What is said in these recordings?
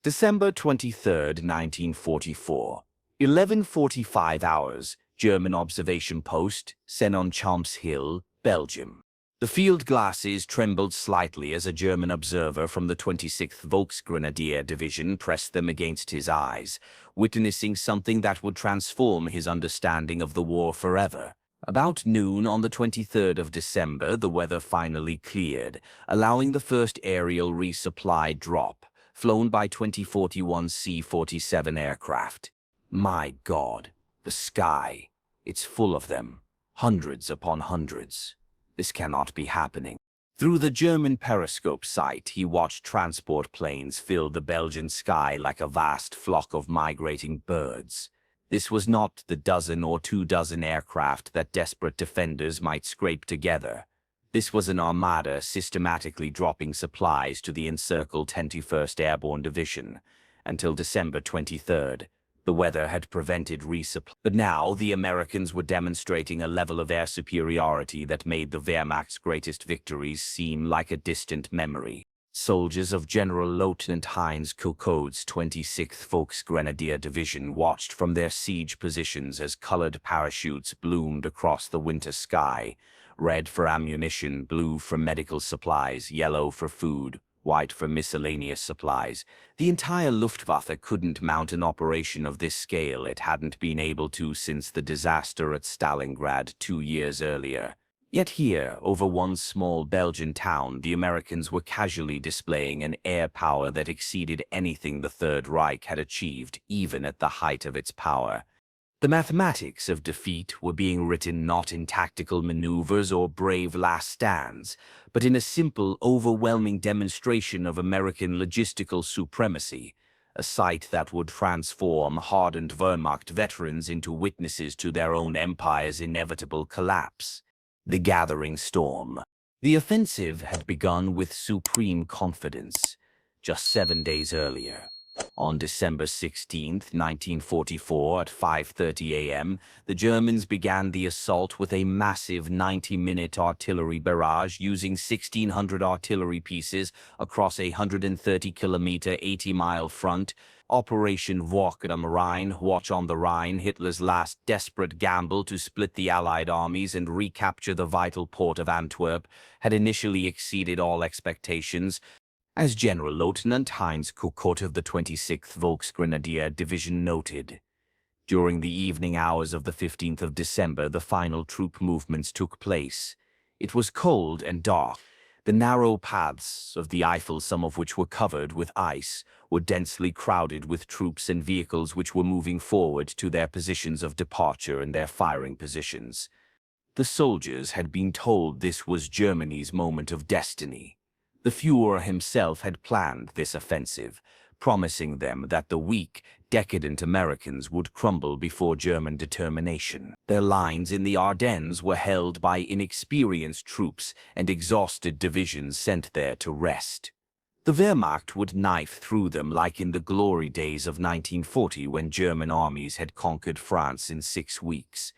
December 23, 1944. 11:45 hours, German observation post, Senon-Champs Hill, Belgium. The field glasses trembled slightly as a German observer from the 26th Volksgrenadier Division pressed them against his eyes, witnessing something that would transform his understanding of the war forever. About noon on the 23rd of December, the weather finally cleared, allowing the first aerial resupply drop, flown by 2041 C-47 aircraft. My God, the sky. It's full of them, hundreds upon hundreds. This cannot be happening. Through the German periscope sight, he watched transport planes fill the Belgian sky like a vast flock of migrating birds. This was not the dozen or 2 dozen aircraft that desperate defenders might scrape together. This was an armada systematically dropping supplies to the encircled 21st Airborne Division. Until December 23rd, the weather had prevented resupply. But now the Americans were demonstrating a level of air superiority that made the Wehrmacht's greatest victories seem like a distant memory. Soldiers of Generalmajor Heinz Kokott's 26th Volksgrenadier Division watched from their siege positions as colored parachutes bloomed across the winter sky, red for ammunition, blue for medical supplies, yellow for food, white for miscellaneous supplies. The entire Luftwaffe couldn't mount an operation of this scale. It hadn't been able to since the disaster at Stalingrad 2 years earlier. Yet here, over one small Belgian town, the Americans were casually displaying an air power that exceeded anything the Third Reich had achieved, even at the height of its power. The mathematics of defeat were being written not in tactical maneuvers or brave last stands, but in a simple, overwhelming demonstration of American logistical supremacy, a sight that would transform hardened Wehrmacht veterans into witnesses to their own empire's inevitable collapse. The gathering storm. The offensive had begun with supreme confidence, just 7 days earlier. On December 16, 1944, at 5:30 a.m., the Germans began the assault with a massive 90-minute artillery barrage using 1,600 artillery pieces across a 130-kilometer, 80-mile front. Operation Wacht am Rhein, Watch on the Rhine, Hitler's last desperate gamble to split the Allied armies and recapture the vital port of Antwerp, had initially exceeded all expectations. As Generalmajor Heinz Kokott of the 26th Volksgrenadier Division noted, during the evening hours of the 15th of December, the final troop movements took place. It was cold and dark. The narrow paths of the Eifel, some of which were covered with ice, were densely crowded with troops and vehicles which were moving forward to their positions of departure and their firing positions. The soldiers had been told this was Germany's moment of destiny. The Führer himself had planned this offensive, promising them that the weak, decadent Americans would crumble before German determination. Their lines in the Ardennes were held by inexperienced troops and exhausted divisions sent there to rest. The Wehrmacht would knife through them like in the glory days of 1940 when German armies had conquered France in 6 weeks.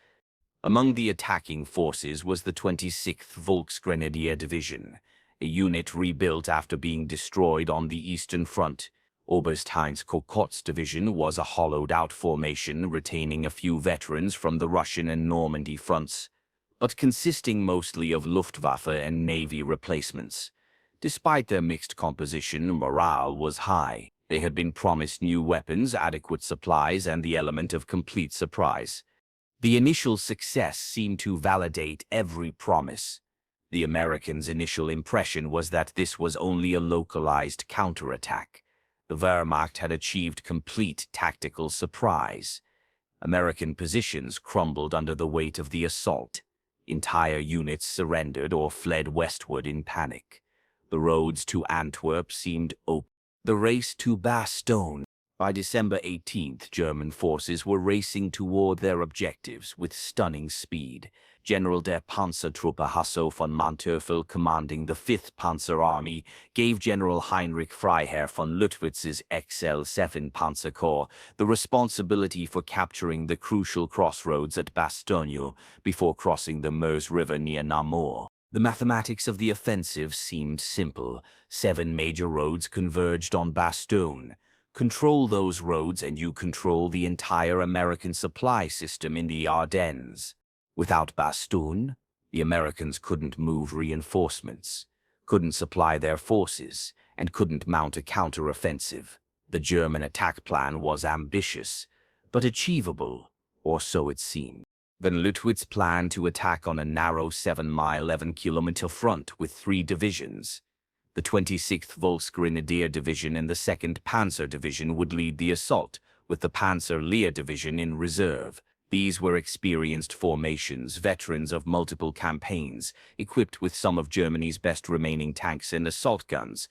Among the attacking forces was the 26th Volksgrenadier Division, a unit rebuilt after being destroyed on the Eastern Front. Oberst Heinz Kokott's division was a hollowed-out formation retaining a few veterans from the Russian and Normandy fronts, but consisting mostly of Luftwaffe and Navy replacements. Despite their mixed composition, morale was high. They had been promised new weapons, adequate supplies, and the element of complete surprise. The initial success seemed to validate every promise. The Americans' initial impression was that this was only a localized counterattack. The Wehrmacht had achieved complete tactical surprise. American positions crumbled under the weight of the assault. Entire units surrendered or fled westward in panic. The roads to Antwerp seemed open. The race to Bastogne. By December 18th, German forces were racing toward their objectives with stunning speed. General der Panzertruppe Hasso von Manteuffel, commanding the 5th Panzer Army, gave General Heinrich Freiherr von Luttwitz's XL7 Panzer Corps the responsibility for capturing the crucial crossroads at Bastogne before crossing the Meuse River near Namur. The mathematics of the offensive seemed simple. 7 major roads converged on Bastogne. Control those roads and you control the entire American supply system in the Ardennes. Without Bastogne, the Americans couldn't move reinforcements, couldn't supply their forces, and couldn't mount a counteroffensive. The German attack plan was ambitious, but achievable, or so it seemed. Von Lüttwitz planned to attack on a narrow 7-mile 11-kilometer front with 3 divisions. The 26th Volksgrenadier Division and the 2nd Panzer Division would lead the assault, with the Panzer-Lehr Division in reserve. These were experienced formations, veterans of multiple campaigns, equipped with some of Germany's best remaining tanks and assault guns.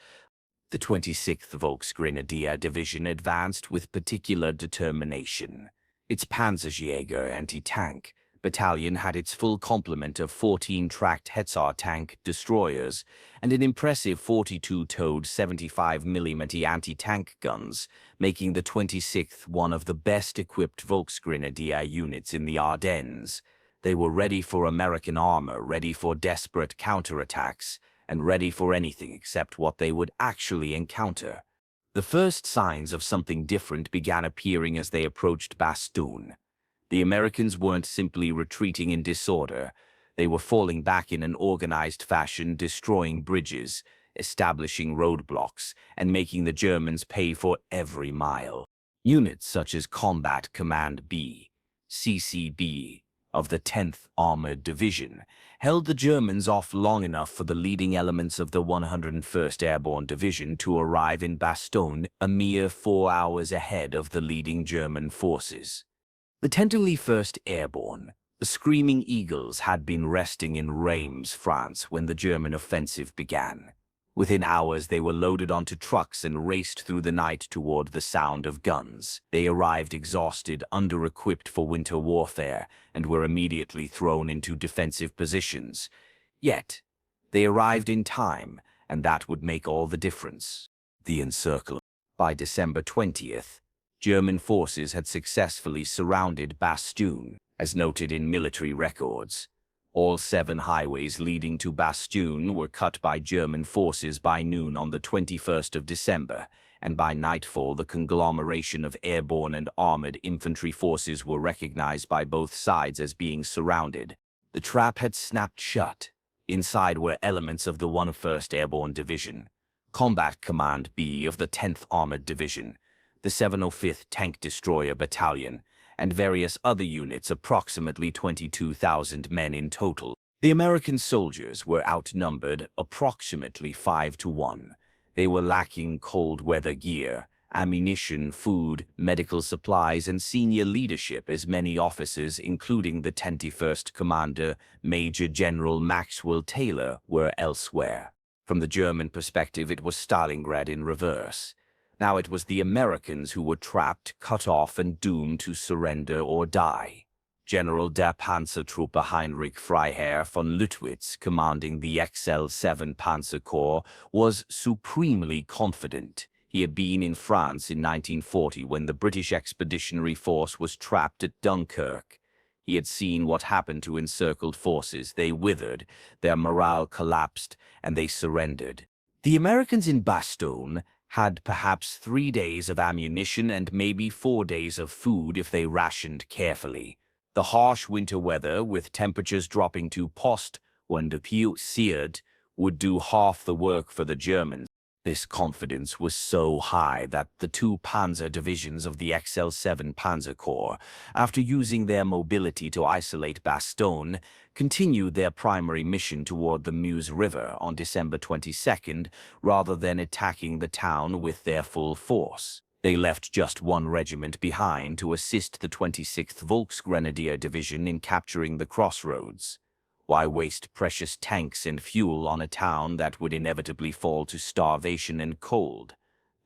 The 26th Volksgrenadier Division advanced with particular determination. Its Panzerjäger anti-tank battalion had its full complement of 14 tracked Hexar tank destroyers and an impressive 42-towed 75mm anti-tank guns, making the 26th one of the best-equipped Volksgrenadier units in the Ardennes. They were ready for American armor, ready for desperate counterattacks, and ready for anything except what they would actually encounter. The first signs of something different began appearing as they approached Bastogne. The Americans weren't simply retreating in disorder. They were falling back in an organized fashion, destroying bridges, establishing roadblocks, and making the Germans pay for every mile. Units such as Combat Command B, CCB, of the 10th Armored Division held the Germans off long enough for the leading elements of the 101st Airborne Division to arrive in Bastogne a mere 4 hours ahead of the leading German forces. The tentatively 1st Airborne, the Screaming Eagles, had been resting in Reims, France, when the German offensive began. Within hours, they were loaded onto trucks and raced through the night toward the sound of guns. They arrived exhausted, under-equipped for winter warfare, and were immediately thrown into defensive positions. Yet, they arrived in time, and that would make all the difference. The encirclement. By December 20th, German forces had successfully surrounded Bastogne, as noted in military records. All 7 highways leading to Bastogne were cut by German forces by noon on the 21st of December, and by nightfall the conglomeration of airborne and armored infantry forces were recognized by both sides as being surrounded. The trap had snapped shut. Inside were elements of the 101st Airborne Division, Combat Command B of the 10th Armored Division, the 705th Tank Destroyer Battalion, and various other units, approximately 22,000 men in total. The American soldiers were outnumbered approximately 5-1. They were lacking cold weather gear, ammunition, food, medical supplies, and senior leadership, as many officers, including the 21st Commander, Major General Maxwell Taylor, were elsewhere. From the German perspective, it was Stalingrad in reverse. Now it was the Americans who were trapped, cut off, and doomed to surrender or die. General der Panzertruppe Heinrich Freiherr von Lüttwitz, commanding the XL-7 Panzer Corps, was supremely confident. He had been in France in 1940 when the British Expeditionary Force was trapped at Dunkirk. He had seen what happened to encircled forces. They withered, their morale collapsed, and they surrendered. The Americans in Bastogne had perhaps 3 days of ammunition and maybe 4 days of food if they rationed carefully. The harsh winter weather, with temperatures dropping to +1°C, would do half the work for the Germans. This confidence was so high that the 2 panzer divisions of the XL-7 Panzer Corps, after using their mobility to isolate Bastogne, continued their primary mission toward the Meuse River on December 22nd, rather than attacking the town with their full force. They left just 1 regiment behind to assist the 26th Volksgrenadier Division in capturing the crossroads. Why waste precious tanks and fuel on a town that would inevitably fall to starvation and cold?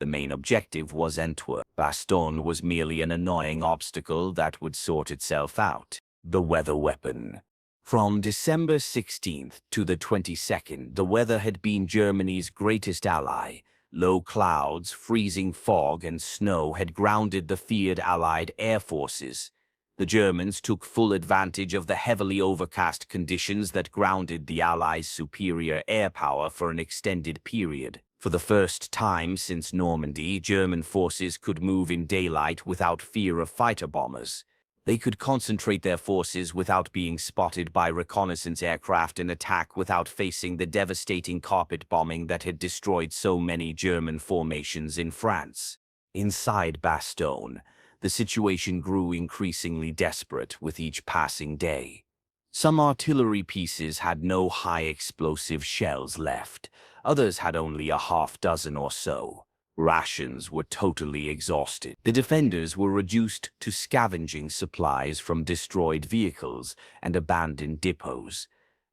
The main objective was Antwerp. Bastogne was merely an annoying obstacle that would sort itself out. The weather weapon. From December 16th to the 22nd, the weather had been Germany's greatest ally. Low clouds, freezing fog, and snow had grounded the feared Allied air forces. The Germans took full advantage of the heavily overcast conditions that grounded the Allies' superior air power for an extended period. For the first time since Normandy, German forces could move in daylight without fear of fighter bombers. They could concentrate their forces without being spotted by reconnaissance aircraft and attack without facing the devastating carpet bombing that had destroyed so many German formations in France. Inside Bastogne, the situation grew increasingly desperate with each passing day. Some artillery pieces had no high-explosive shells left. Others had only a half dozen or so. Rations were totally exhausted. The defenders were reduced to scavenging supplies from destroyed vehicles and abandoned depots.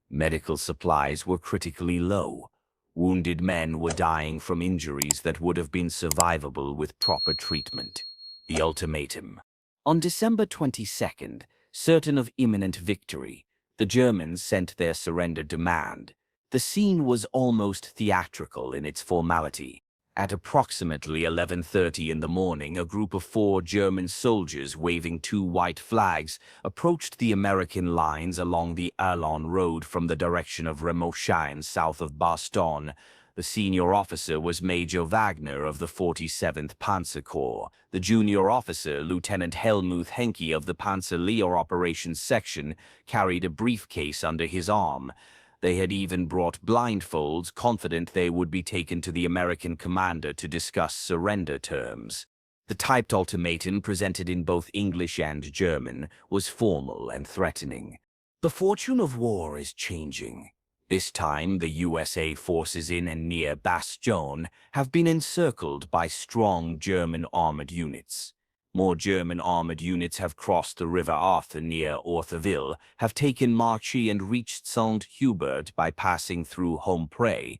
Medical supplies were critically low. Wounded men were dying from injuries that would have been survivable with proper treatment. The ultimatum. On December 22nd, certain of imminent victory, the Germans sent their surrender demand. The scene was almost theatrical in its formality. At approximately 11:30 in the morning, a group of 4 German soldiers waving 2 white flags approached the American lines along the Arlon Road from the direction of Remochine south of Bastogne. The senior officer was Major Wagner of the 47th Panzer Corps. The junior officer, Lieutenant Helmuth Henke of the Panzer-Lehr Operations Section, carried a briefcase under his arm. They had even brought blindfolds, confident they would be taken to the American commander to discuss surrender terms. The typed ultimatum, presented in both English and German, was formal and threatening. The fortune of war is changing. This time, the USA forces in and near Bastogne have been encircled by strong German armored units. More German armored units have crossed the River Arthe near Ortheville, have taken Marchy and reached Saint-Hubert by passing through Hompré.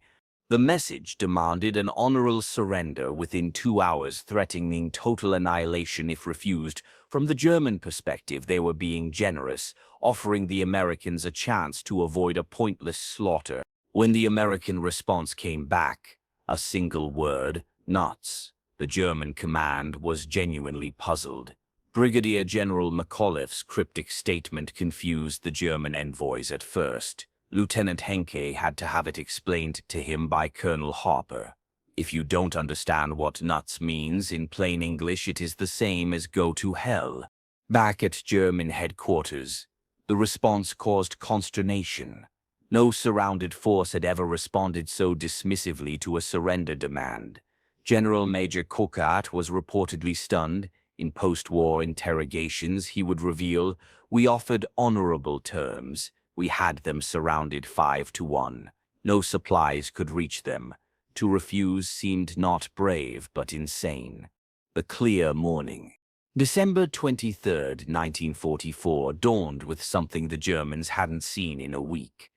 The message demanded an honorable surrender within 2 hours, threatening total annihilation if refused. From the German perspective, they were being generous, offering the Americans a chance to avoid a pointless slaughter. When the American response came back, a single word: nuts. The German command was genuinely puzzled. Brigadier General McAuliffe's cryptic statement confused the German envoys at first. Lieutenant Henke had to have it explained to him by Colonel Harper. If you don't understand what nuts means, in plain English it is the same as go to hell. Back at German headquarters, the response caused consternation. No surrounded force had ever responded so dismissively to a surrender demand. Generalmajor Kokott was reportedly stunned. In post-war interrogations, he would reveal, "We offered honorable terms. We had them surrounded 5-1. No supplies could reach them. To refuse seemed not brave, but insane." The clear morning. December 23, 1944, dawned with something the Germans hadn't seen in a week.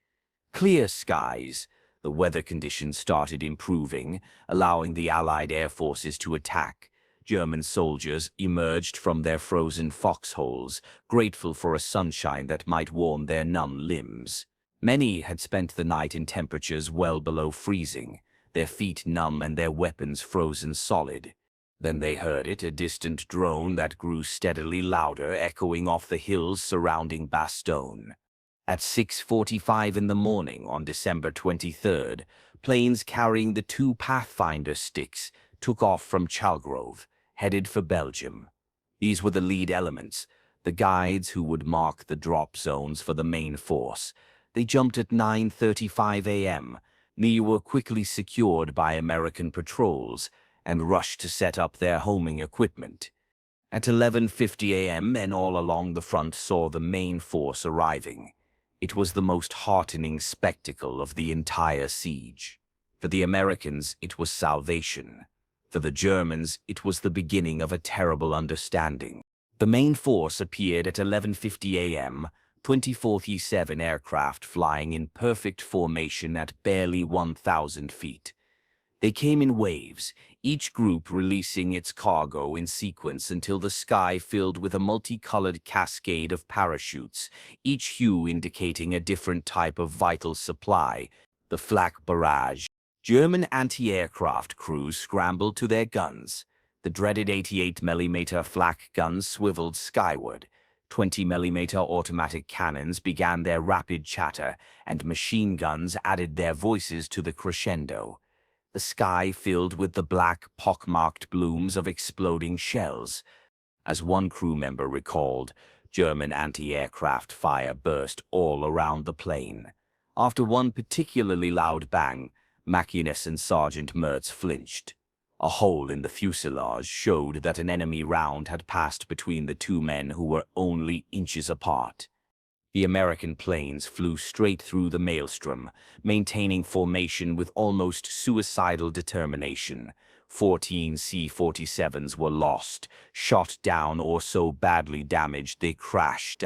Clear skies. The weather conditions started improving, allowing the Allied air forces to attack. German soldiers emerged from their frozen foxholes, grateful for a sunshine that might warm their numb limbs. Many had spent the night in temperatures well below freezing, their feet numb and their weapons frozen solid. Then they heard it, a distant drone that grew steadily louder, echoing off the hills surrounding Bastogne. At 6:45 in the morning on December 23rd, planes carrying the 2 Pathfinder sticks took off from Chalgrove, headed for Belgium. These were the lead elements, the guides who would mark the drop zones for the main force. They jumped at 9:35 a.m. They were quickly secured by American patrols and rushed to set up their homing equipment. At 11:50 a.m., men all along the front saw the main force arriving. It was the most heartening spectacle of the entire siege. For the Americans, it was salvation. For the Germans, it was the beginning of a terrible understanding. The main force appeared at 11:50 a.m., 24-7 aircraft flying in perfect formation at barely 1,000 feet. They came in waves, each group releasing its cargo in sequence until the sky filled with a multicolored cascade of parachutes, each hue indicating a different type of vital supply, the flak barrage. German anti-aircraft crews scrambled to their guns. The dreaded 88mm flak guns swiveled skyward. 20mm automatic cannons began their rapid chatter, and machine guns added their voices to the crescendo. the sky filled with the black, pockmarked blooms of exploding shells. As one crew member recalled, German anti-aircraft fire burst all around the plane. After one particularly loud bang, Machinist and Sergeant Mertz flinched. A hole in the fuselage showed that an enemy round had passed between the two men who were only inches apart. The American planes flew straight through the maelstrom, maintaining formation with almost suicidal determination. 14 C-47s were lost, shot down or so badly damaged they crashed.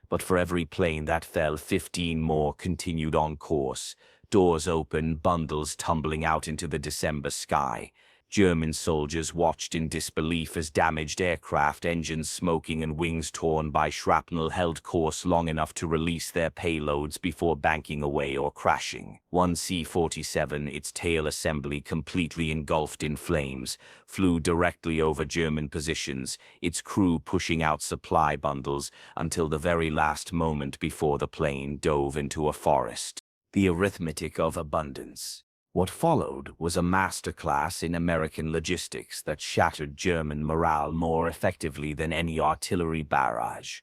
But for every plane that fell, 15 more continued on course. Doors open, bundles tumbling out into the December sky. German soldiers watched in disbelief as damaged aircraft engines smoking and wings torn by shrapnel held course long enough to release their payloads before banking away or crashing. One C-47, its tail assembly completely engulfed in flames, flew directly over German positions, its crew pushing out supply bundles until the very last moment before the plane dove into a forest. The arithmetic of abundance. What followed was a masterclass in American logistics that shattered German morale more effectively than any artillery barrage.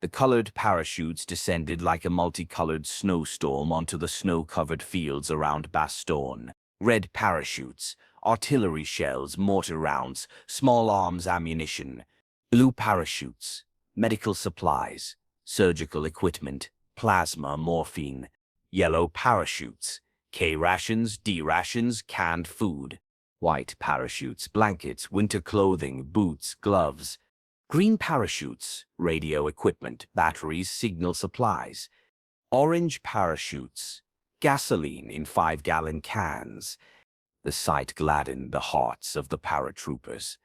The colored parachutes descended like a multicolored snowstorm onto the snow-covered fields around Bastogne. Red parachutes, artillery shells, mortar rounds, small arms ammunition. Blue parachutes, medical supplies, surgical equipment, plasma, morphine. Yellow parachutes, K-rations, D-rations, canned food. White parachutes, blankets, winter clothing, boots, gloves. Green parachutes, radio equipment, batteries, signal supplies. Orange parachutes, gasoline in 5-gallon cans. The sight gladdened the hearts of the paratroopers.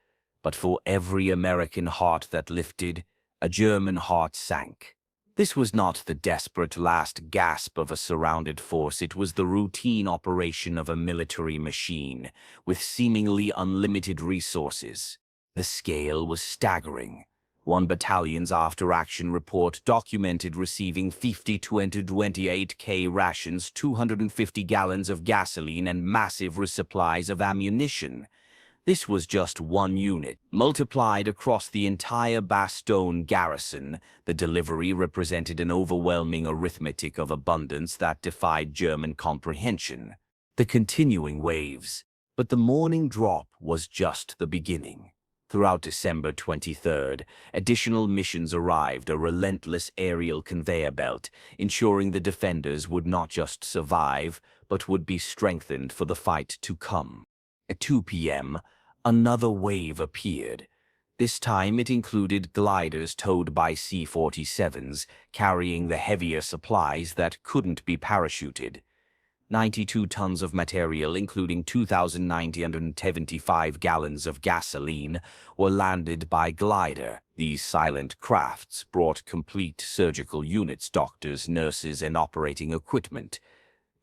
But for every American heart that lifted, a German heart sank. This was not the desperate last gasp of a surrounded force, it was the routine operation of a military machine, with seemingly unlimited resources. The scale was staggering. One battalion's after-action report documented receiving 50 to 28 K-rations, 250 gallons of gasoline, and massive resupplies of ammunition. This was just one unit. Multiplied across the entire Bastogne garrison, the delivery represented an overwhelming arithmetic of abundance that defied German comprehension. The continuing waves. But the morning drop was just the beginning. Throughout December 23rd, additional missions arrived, a relentless aerial conveyor belt, ensuring the defenders would not just survive, but would be strengthened for the fight to come. At 2 p.m., another wave appeared. This time it included gliders towed by C-47s, carrying the heavier supplies that couldn't be parachuted. 92 tons of material, including 2,975 gallons of gasoline, were landed by glider. These silent crafts brought complete surgical units, doctors, nurses, and operating equipment.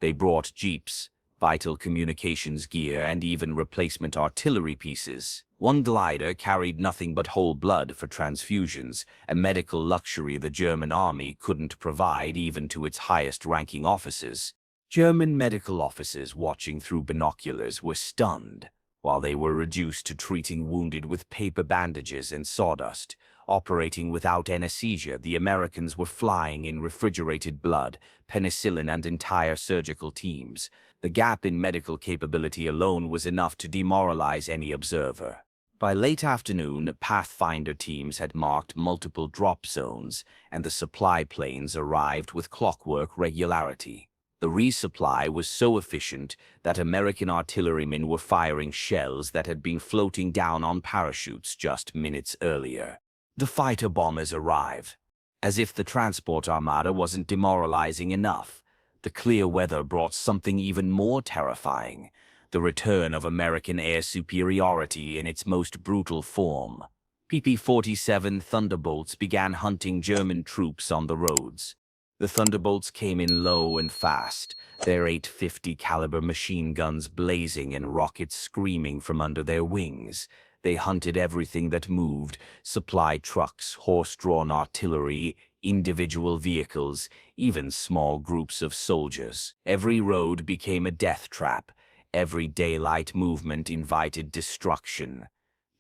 They brought jeeps, vital communications gear, and even replacement artillery pieces. One glider carried nothing but whole blood for transfusions, a medical luxury the German army couldn't provide even to its highest-ranking officers. German medical officers watching through binoculars were stunned, while they were reduced to treating wounded with paper bandages and sawdust. Operating without anesthesia, the Americans were flying in refrigerated blood, penicillin, and entire surgical teams. The gap in medical capability alone was enough to demoralize any observer. By late afternoon, Pathfinder teams had marked multiple drop zones, and the supply planes arrived with clockwork regularity. The resupply was so efficient that American artillerymen were firing shells that had been floating down on parachutes just minutes earlier. The fighter bombers arrived. As if the transport armada wasn't demoralizing enough, the clear weather brought something even more terrifying: the return of American air superiority in its most brutal form. PP-47 Thunderbolts began hunting German troops on the roads. The Thunderbolts came in low and fast, their 850 caliber machine guns blazing and rockets screaming from under their wings. They hunted everything that moved: supply trucks, horse-drawn artillery, individual vehicles, even small groups of soldiers. Every road became a death trap. Every daylight movement invited destruction.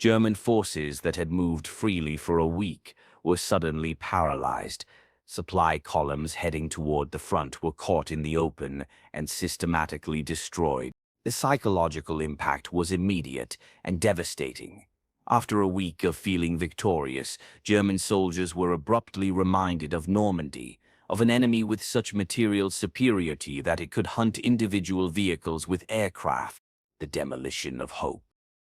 German forces that had moved freely for a week were suddenly paralyzed. Supply columns heading toward the front were caught in the open and systematically destroyed. The psychological impact was immediate and devastating. After a week of feeling victorious, German soldiers were abruptly reminded of Normandy, of an enemy with such material superiority that it could hunt individual vehicles with aircraft. The demolition of hope.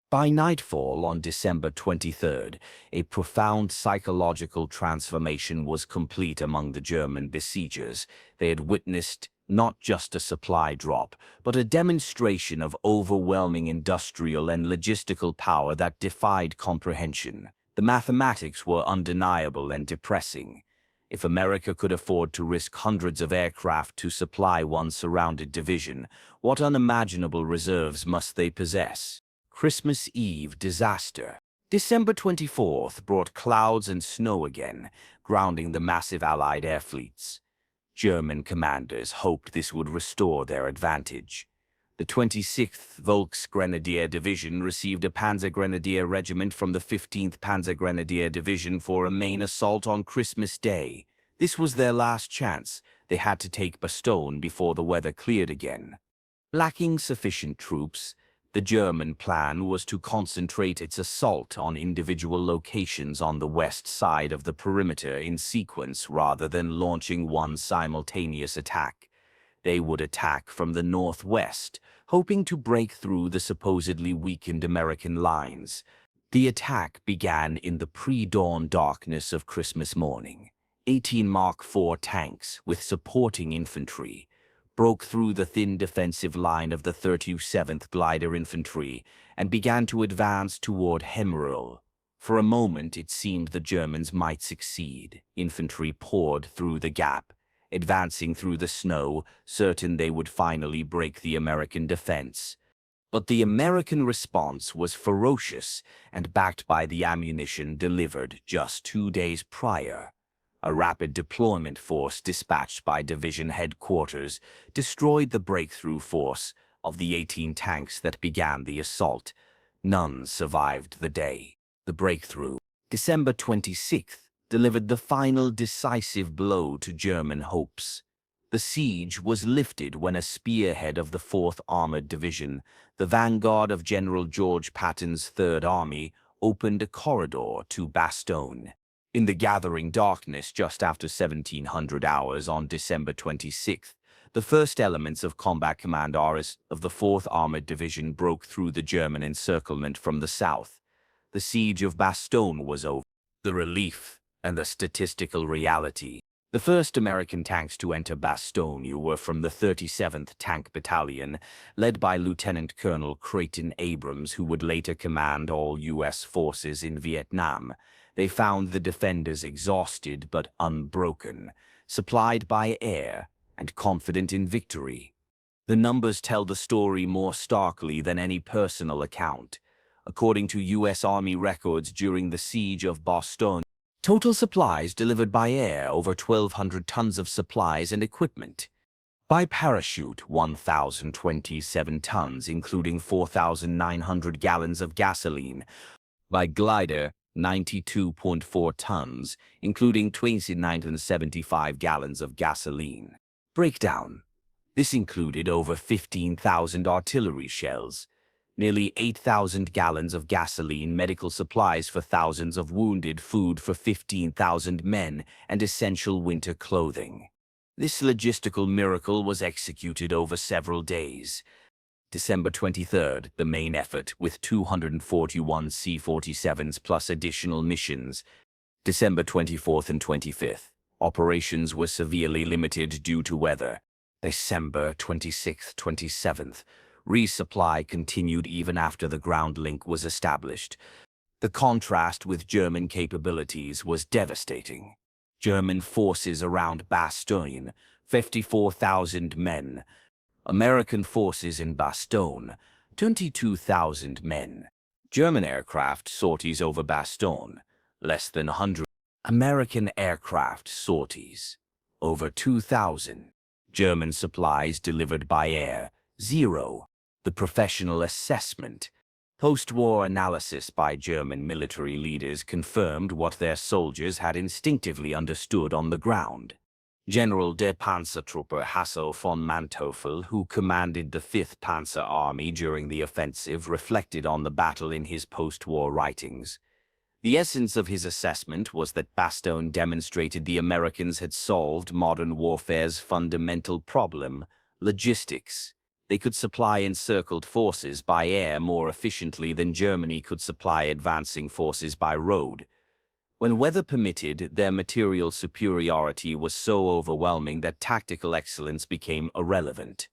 By nightfall on December 23rd, a profound psychological transformation was complete among the German besiegers. They had witnessed not just a supply drop, but a demonstration of overwhelming industrial and logistical power that defied comprehension. The mathematics were undeniable and depressing. If America could afford to risk hundreds of aircraft to supply one surrounded division, what unimaginable reserves must they possess? Christmas Eve disaster. December 24th brought clouds and snow again, grounding the massive Allied air fleets. German commanders hoped this would restore their advantage. The 26th Volksgrenadier Division received a Panzergrenadier regiment from the 15th Panzergrenadier Division for a main assault on Christmas Day. This was their last chance. They had to take Bastogne before the weather cleared again. Lacking sufficient troops, the German plan was to concentrate its assault on individual locations on the west side of the perimeter in sequence rather than launching one simultaneous attack. They would attack from the northwest, hoping to break through the supposedly weakened American lines. The attack began in the pre-dawn darkness of Christmas morning. 18 Mark IV tanks, with supporting infantry, broke through the thin defensive line of the 37th Glider Infantry and began to advance toward Hemmerl. For a moment it seemed the Germans might succeed. Infantry poured through the gap, advancing through the snow, certain they would finally break the American defense. But the American response was ferocious and backed by the ammunition delivered just 2 days prior. A rapid deployment force dispatched by division headquarters destroyed the breakthrough force of the 18 tanks that began the assault. None survived the day. The breakthrough, December 26th, delivered the final decisive blow to German hopes. The siege was lifted when a spearhead of the 4th Armored Division, the vanguard of General George Patton's Third Army, opened a corridor to Bastogne. In the gathering darkness just after 1700 hours on December 26th, the first elements of Combat Command RS of the 4th Armored Division broke through the German encirclement from the south. The siege of Bastogne was over. The relief and the statistical reality. The first American tanks to enter Bastogne were from the 37th Tank Battalion, led by Lieutenant Colonel Creighton Abrams, who would later command all U.S. forces in Vietnam. They found the defenders exhausted but unbroken, supplied by air, and confident in victory. The numbers tell the story more starkly than any personal account. According to U.S. Army records during the siege of Bastogne, total supplies delivered by air over 1,200 tons of supplies and equipment. By parachute, 1,027 tons, including 4,900 gallons of gasoline. By glider, 92.4 tons, including 2,975 gallons of gasoline. Breakdown. This included over 15,000 artillery shells, nearly 8,000 gallons of gasoline, medical supplies for thousands of wounded, food for 15,000 men, and essential winter clothing. This logistical miracle was executed over several days. December 23rd, the main effort, with 241 C-47s plus additional missions. December 24th and 25th, operations were severely limited due to weather. December 26th, 27th, resupply continued even after the ground link was established. The contrast with German capabilities was devastating. German forces around Bastogne, 54,000 men. American forces in Bastogne, 22,000 men. German aircraft sorties over Bastogne, less than 100. American aircraft sorties, over 2,000. German supplies delivered by air, 0. The professional assessment. Post-war analysis by German military leaders confirmed what their soldiers had instinctively understood on the ground. General der Panzertruppe Hasso von Manteuffel, who commanded the 5th Panzer Army during the offensive, reflected on the battle in his post-war writings. The essence of his assessment was that Bastogne demonstrated the Americans had solved modern warfare's fundamental problem: logistics. They could supply encircled forces by air more efficiently than Germany could supply advancing forces by road. When weather permitted, their material superiority was so overwhelming that tactical excellence became irrelevant.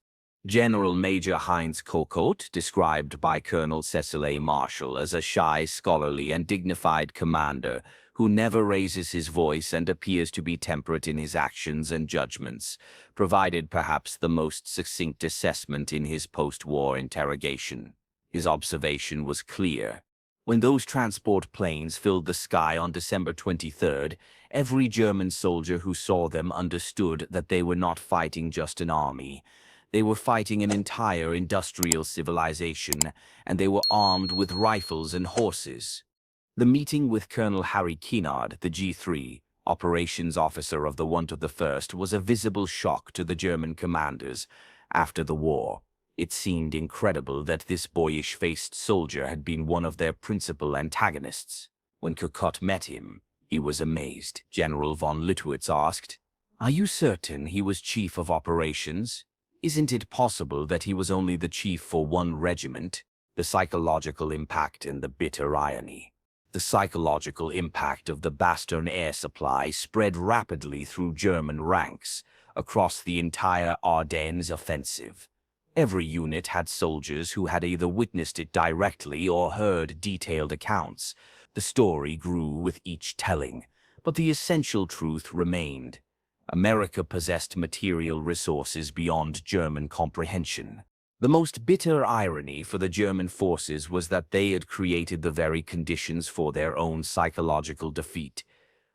Generalmajor Heinz Kokott, described by Colonel Cecil A. Marshall as a shy, scholarly, and dignified commander who never raises his voice and appears to be temperate in his actions and judgments, provided perhaps the most succinct assessment in his post-war interrogation. His observation was clear. When those transport planes filled the sky on December 23rd, every German soldier who saw them understood that they were not fighting just an army. They were fighting an entire industrial civilization, and they were armed with rifles and horses. The meeting with Colonel Harry Kienard, the G3 operations officer of the 101st, was a visible shock to the German commanders. After the war, it seemed incredible that this boyish-faced soldier had been one of their principal antagonists. When Kokott met him, he was amazed. General von Lüttwitz asked, "Are you certain he was chief of operations? Isn't it possible that he was only the chief for one regiment?" The psychological impact and the bitter irony. The psychological impact of the Bastogne air supply spread rapidly through German ranks across the entire Ardennes offensive. Every unit had soldiers who had either witnessed it directly or heard detailed accounts. The story grew with each telling, but the essential truth remained. America possessed material resources beyond German comprehension. The most bitter irony for the German forces was that they had created the very conditions for their own psychological defeat.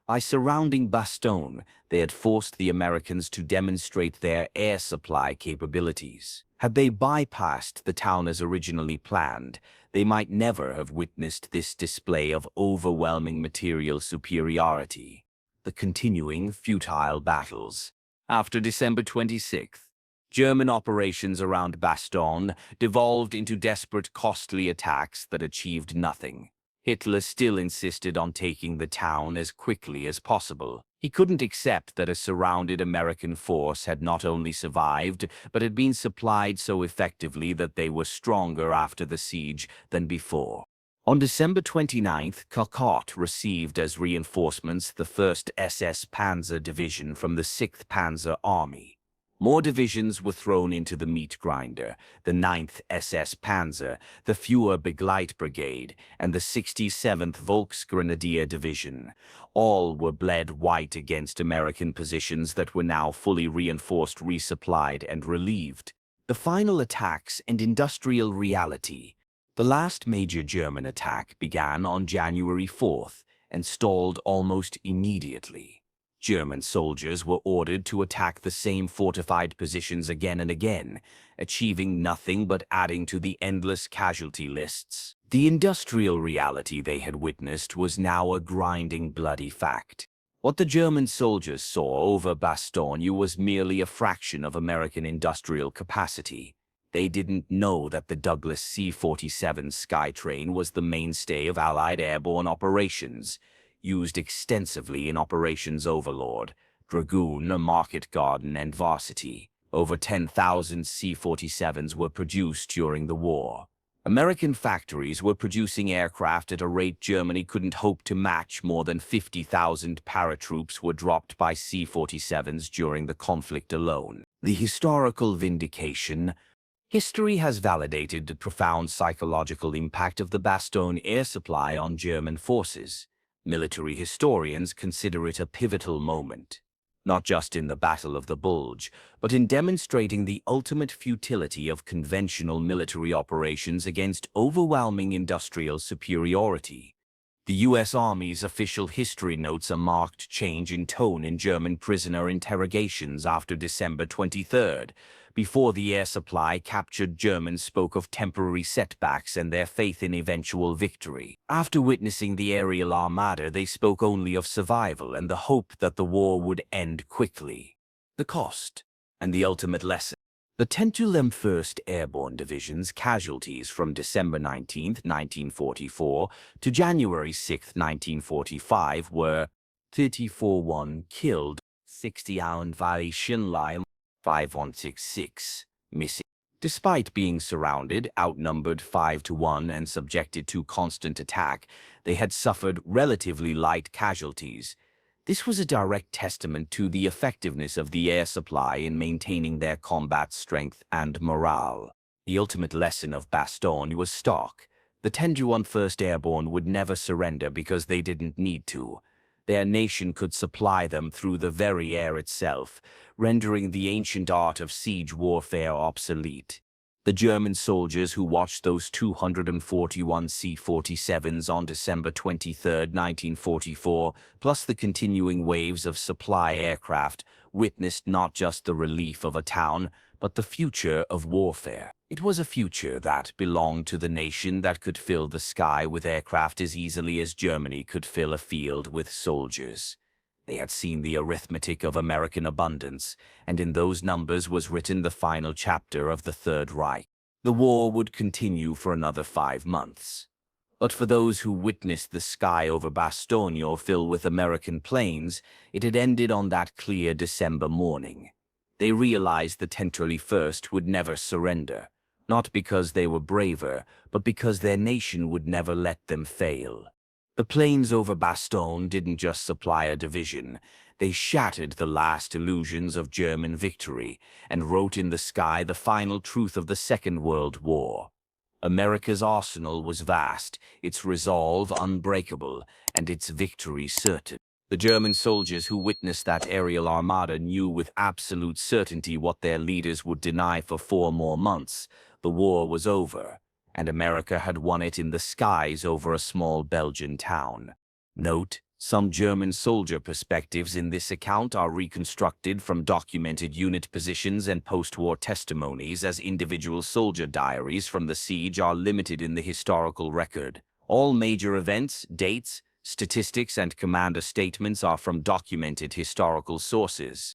By surrounding Bastogne, they had forced the Americans to demonstrate their air supply capabilities. Had they bypassed the town as originally planned, they might never have witnessed this display of overwhelming material superiority. The continuing futile battles. After December 26th, German operations around Bastogne devolved into desperate, costly attacks that achieved nothing. Hitler still insisted on taking the town as quickly as possible. He couldn't accept that a surrounded American force had not only survived, but had been supplied so effectively that they were stronger after the siege than before. On December 29th, Kokott received as reinforcements the 1st SS Panzer Division from the 6th Panzer Army. More divisions were thrown into the meat grinder: the 9th SS Panzer, the Führer Begleit Brigade, and the 67th Volksgrenadier Division. All were bled white against American positions that were now fully reinforced, resupplied, and relieved. The final attacks and industrial reality. The last major German attack began on January 4th and stalled almost immediately. German soldiers were ordered to attack the same fortified positions again and again, achieving nothing but adding to the endless casualty lists. The industrial reality they had witnessed was now a grinding, bloody fact. What the German soldiers saw over Bastogne was merely a fraction of American industrial capacity. They didn't know that the Douglas C-47 Skytrain was the mainstay of Allied airborne operations, used extensively in Operations Overlord, Dragoon, Market Garden, and Varsity. Over 10,000 C-47s were produced during the war. American factories were producing aircraft at a rate Germany couldn't hope to match. More than 50,000 paratroops were dropped by C-47s during the conflict alone. The historical vindication. History has validated the profound psychological impact of the Bastogne air supply on German forces. Military historians consider it a pivotal moment, not just in the Battle of the Bulge, but in demonstrating the ultimate futility of conventional military operations against overwhelming industrial superiority. The U.S. Army's official history notes a marked change in tone in German prisoner interrogations after December 23rd. Before the air supply captured, Germans spoke of temporary setbacks and their faith in eventual victory. After witnessing the aerial armada, they spoke only of survival and the hope that the war would end quickly. The cost and the ultimate lesson. The 1st Airborne Division's casualties from December 19, 1944 to January 6, 1945 were 34 killed, 60 variation line 5166 missing. Despite being surrounded, outnumbered 5-1 and subjected to constant attack, they had suffered relatively light casualties. This was a direct testament to the effectiveness of the air supply in maintaining their combat strength and morale. The ultimate lesson of Bastogne was stock. The 1st Airborne would never surrender because they didn't need to. Their nation could supply them through the very air itself, rendering the ancient art of siege warfare obsolete. The German soldiers who watched those 241 C-47s on December 23, 1944, plus the continuing waves of supply aircraft, witnessed not just the relief of a town, but the future of warfare. It was a future that belonged to the nation that could fill the sky with aircraft as easily as Germany could fill a field with soldiers. They had seen the arithmetic of American abundance, and in those numbers was written the final chapter of the Third Reich. The war would continue for another 5 months. But for those who witnessed the sky over Bastogne fill with American planes, it had ended on that clear December morning. They realized the 1st would never surrender, not because they were braver, but because their nation would never let them fail. The planes over Bastogne didn't just supply a division, they shattered the last illusions of German victory and wrote in the sky the final truth of the Second World War. America's arsenal was vast, its resolve unbreakable, and its victory certain. The German soldiers who witnessed that aerial armada knew with absolute certainty what their leaders would deny for 4 more months. The war was over, and America had won it in the skies over a small Belgian town. Note: some German soldier perspectives in this account are reconstructed from documented unit positions and post-war testimonies, as individual soldier diaries from the siege are limited in the historical record. All major events, dates, statistics, and commander statements are from documented historical sources.